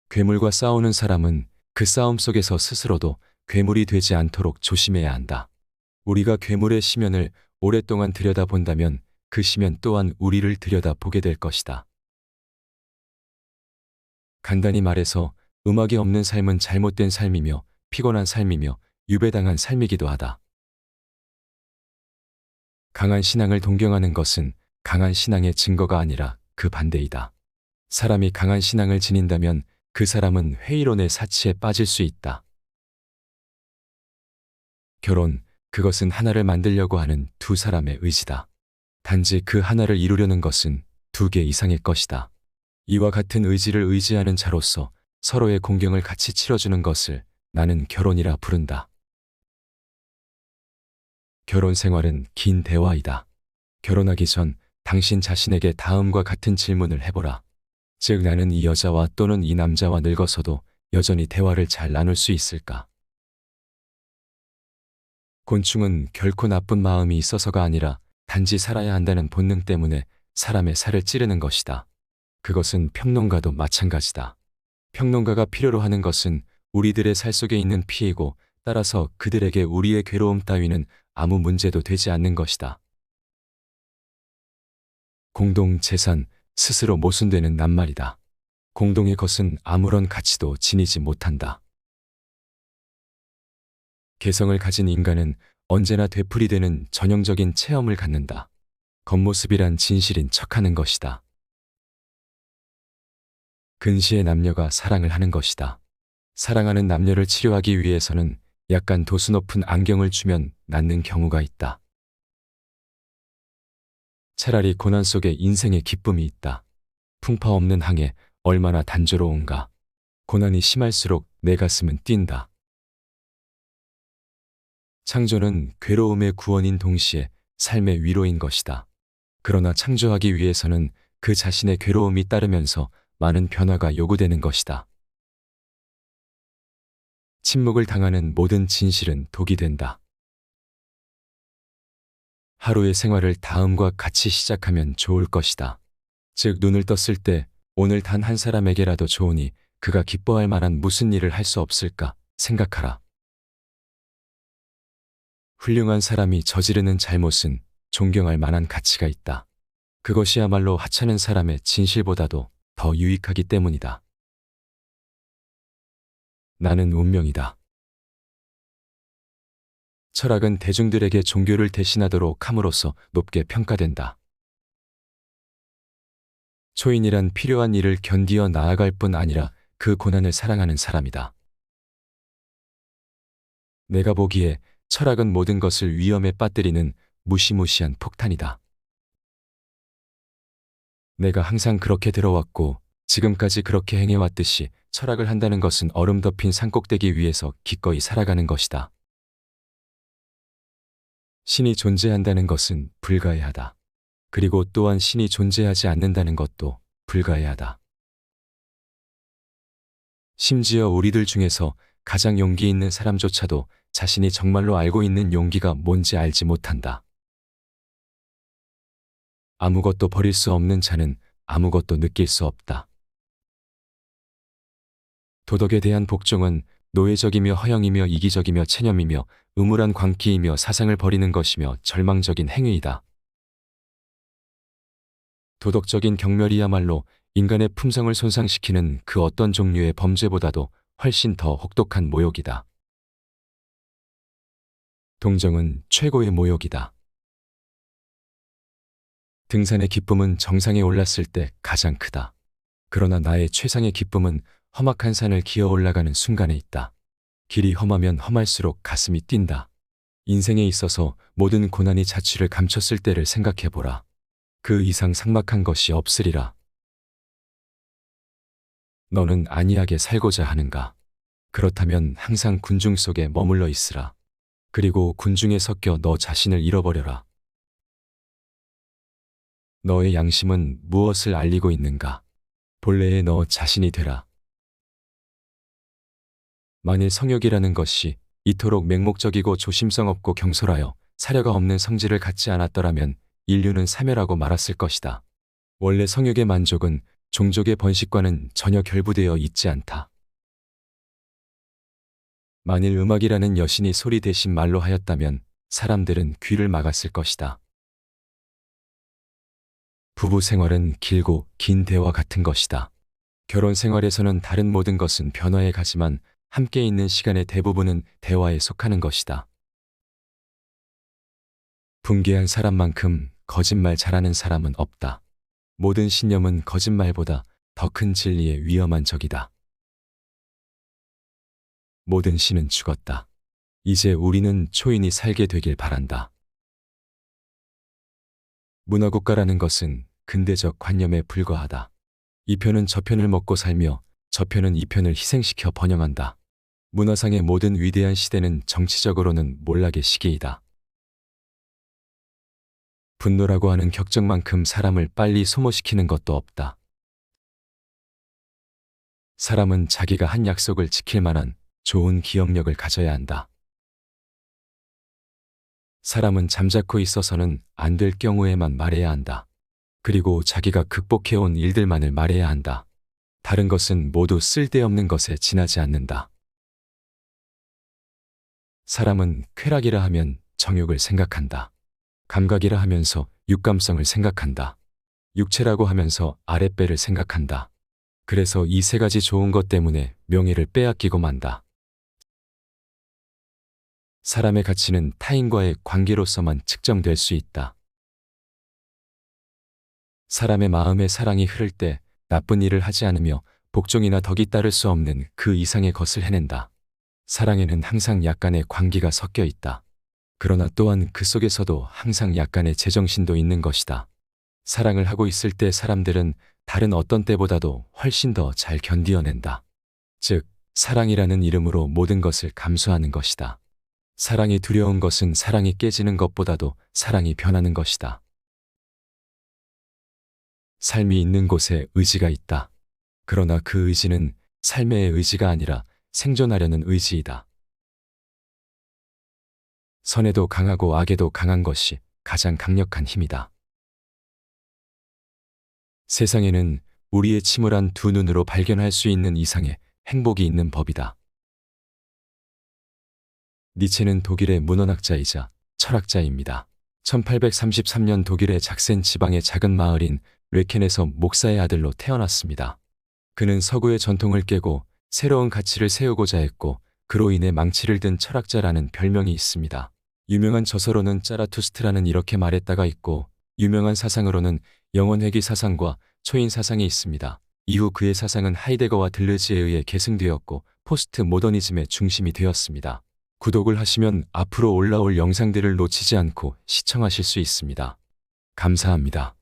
괴물과 싸우는 사람은 그 싸움 속에서 스스로도 괴물이 되지 않도록 조심해야 한다. 우리가 괴물의 시면을 오랫동안 들여다본다면 그 시면 또한 우리를 들여다보게 될 것이다. 간단히 말해서 음악이 없는 삶은 잘못된 삶이며 피곤한 삶이며 유배당한 삶이기도 하다. 강한 신앙을 동경하는 것은 강한 신앙의 증거가 아니라 그 반대이다. 사람이 강한 신앙을 지닌다면 그 사람은 회의론의 사치에 빠질 수 있다. 결혼, 그것은 하나를 만들려고 하는 두 사람의 의지다. 단지 그 하나를 이루려는 것은 두 개 이상의 것이다. 이와 같은 의지를 의지하는 자로서 서로의 공경을 같이 치러주는 것을 나는 결혼이라 부른다. 결혼 생활은 긴 대화이다. 결혼하기 전 당신 자신에게 다음과 같은 질문을 해보라. 즉, 나는 이 여자와 또는 이 남자와 늙어서도 여전히 대화를 잘 나눌 수 있을까? 곤충은 결코 나쁜 마음이 있어서가 아니라 단지 살아야 한다는 본능 때문에 사람의 살을 찌르는 것이다. 그것은 평론가도 마찬가지다. 평론가가 필요로 하는 것은 우리들의 살 속에 있는 피이고 따라서 그들에게 우리의 괴로움 따위는 아무 문제도 되지 않는 것이다. 공동 재산, 스스로 모순되는 낱말이다. 공동의 것은 아무런 가치도 지니지 못한다. 개성을 가진 인간은 언제나 되풀이되는 전형적인 체험을 갖는다. 겉모습이란 진실인 척하는 것이다. 근시의 남녀가 사랑을 하는 것이다. 사랑하는 남녀를 치료하기 위해서는 약간 도수 높은 안경을 주면 낫는 경우가 있다. 차라리 고난 속에 인생의 기쁨이 있다. 풍파 없는 항해 얼마나 단조로운가. 고난이 심할수록 내 가슴은 뛴다. 창조는 괴로움의 구원인 동시에 삶의 위로인 것이다. 그러나 창조하기 위해서는 그 자신의 괴로움이 따르면서 많은 변화가 요구되는 것이다. 침묵을 당하는 모든 진실은 독이 된다. 하루의 생활을 다음과 같이 시작하면 좋을 것이다. 즉, 눈을 떴을 때 오늘 단 한 사람에게라도 좋으니 그가 기뻐할 만한 무슨 일을 할 수 없을까 생각하라. 훌륭한 사람이 저지르는 잘못은 존경할 만한 가치가 있다. 그것이야말로 하찮은 사람의 진실보다도 더 유익하기 때문이다. 나는 운명이다. 철학은 대중들에게 종교를 대신하도록 함으로써 높게 평가된다. 초인이란 필요한 일을 견디어 나아갈 뿐 아니라 그 고난을 사랑하는 사람이다. 내가 보기에 철학은 모든 것을 위험에 빠뜨리는 무시무시한 폭탄이다. 내가 항상 그렇게 들어왔고 지금까지 그렇게 행해왔듯이 철학을 한다는 것은 얼음 덮인 산꼭대기 위에서 기꺼이 살아가는 것이다. 신이 존재한다는 것은 불가해하다. 그리고 또한 신이 존재하지 않는다는 것도 불가해하다. 심지어 우리들 중에서 가장 용기 있는 사람조차도 자신이 정말로 알고 있는 용기가 뭔지 알지 못한다. 아무것도 버릴 수 없는 자는 아무것도 느낄 수 없다. 도덕에 대한 복종은 노예적이며 허영이며 이기적이며 체념이며 음울한 광기이며 사상을 버리는 것이며 절망적인 행위이다. 도덕적인 경멸이야말로 인간의 품성을 손상시키는 그 어떤 종류의 범죄보다도 훨씬 더 혹독한 모욕이다. 동정은 최고의 모욕이다. 등산의 기쁨은 정상에 올랐을 때 가장 크다. 그러나 나의 최상의 기쁨은 험악한 산을 기어 올라가는 순간에 있다. 길이 험하면 험할수록 가슴이 뛴다. 인생에 있어서 모든 고난이 자취를 감췄을 때를 생각해보라. 그 이상 삭막한 것이 없으리라. 너는 안이하게 살고자 하는가? 그렇다면 항상 군중 속에 머물러 있으라. 그리고 군중에 섞여 너 자신을 잃어버려라. 너의 양심은 무엇을 알리고 있는가? 본래의 너 자신이 되라. 만일 성욕이라는 것이 이토록 맹목적이고 조심성 없고 경솔하여 사려가 없는 성질을 갖지 않았더라면 인류는 사멸하고 말았을 것이다. 원래 성욕의 만족은 종족의 번식과는 전혀 결부되어 있지 않다. 만일 음악이라는 여신이 소리 대신 말로 하였다면 사람들은 귀를 막았을 것이다. 부부 생활은 길고 긴 대화 같은 것이다. 결혼 생활에서는 다른 모든 것은 변화해 가지만 함께 있는 시간의 대부분은 대화에 속하는 것이다. 붕괴한 사람만큼 거짓말 잘하는 사람은 없다. 모든 신념은 거짓말보다 더 큰 진리의 위험한 적이다. 모든 신은 죽었다. 이제 우리는 초인이 살게 되길 바란다. 문화국가라는 것은 근대적 관념에 불과하다. 이 편은 저 편을 먹고 살며 저 편은 이 편을 희생시켜 번영한다. 문화상의 모든 위대한 시대는 정치적으로는 몰락의 시기이다. 분노라고 하는 격정만큼 사람을 빨리 소모시키는 것도 없다. 사람은 자기가 한 약속을 지킬 만한 좋은 기억력을 가져야 한다. 사람은 잠자코 있어서는 안 될 경우에만 말해야 한다. 그리고 자기가 극복해온 일들만을 말해야 한다. 다른 것은 모두 쓸데없는 것에 지나지 않는다. 사람은 쾌락이라 하면 정욕을 생각한다. 감각이라 하면서 육감성을 생각한다. 육체라고 하면서 아랫배를 생각한다. 그래서 이 세 가지 좋은 것 때문에 명예를 빼앗기고 만다. 사람의 가치는 타인과의 관계로서만 측정될 수 있다. 사람의 마음에 사랑이 흐를 때 나쁜 일을 하지 않으며 복종이나 덕이 따를 수 없는 그 이상의 것을 해낸다. 사랑에는 항상 약간의 광기가 섞여 있다. 그러나 또한 그 속에서도 항상 약간의 제정신도 있는 것이다. 사랑을 하고 있을 때 사람들은 다른 어떤 때보다도 훨씬 더 잘 견디어낸다. 즉, 사랑이라는 이름으로 모든 것을 감수하는 것이다. 사랑이 두려운 것은 사랑이 깨지는 것보다도 사랑이 변하는 것이다. 삶이 있는 곳에 의지가 있다. 그러나 그 의지는 삶의 의지가 아니라 생존하려는 의지이다. 선에도 강하고 악에도 강한 것이 가장 강력한 힘이다. 세상에는 우리의 침울한 두 눈으로 발견할 수 있는 이상의 행복이 있는 법이다. 니체는 독일의 문헌학자이자 철학자입니다. 1833년 독일의 작센 지방의 작은 마을인 뢰켄에서 목사의 아들로 태어났습니다. 그는 서구의 전통을 깨고 새로운 가치를 세우고자 했고 그로 인해 망치를 든 철학자라는 별명이 있습니다. 유명한 저서로는 짜라투스트라는 이렇게 말했다가 있고 유명한 사상으로는 영혼회귀 사상과 초인 사상이 있습니다. 이후 그의 사상은 하이데거와 들르지에 의해 계승되었고 포스트 모더니즘의 중심이 되었습니다. 구독을 하시면 앞으로 올라올 영상들을 놓치지 않고 시청하실 수 있습니다. 감사합니다.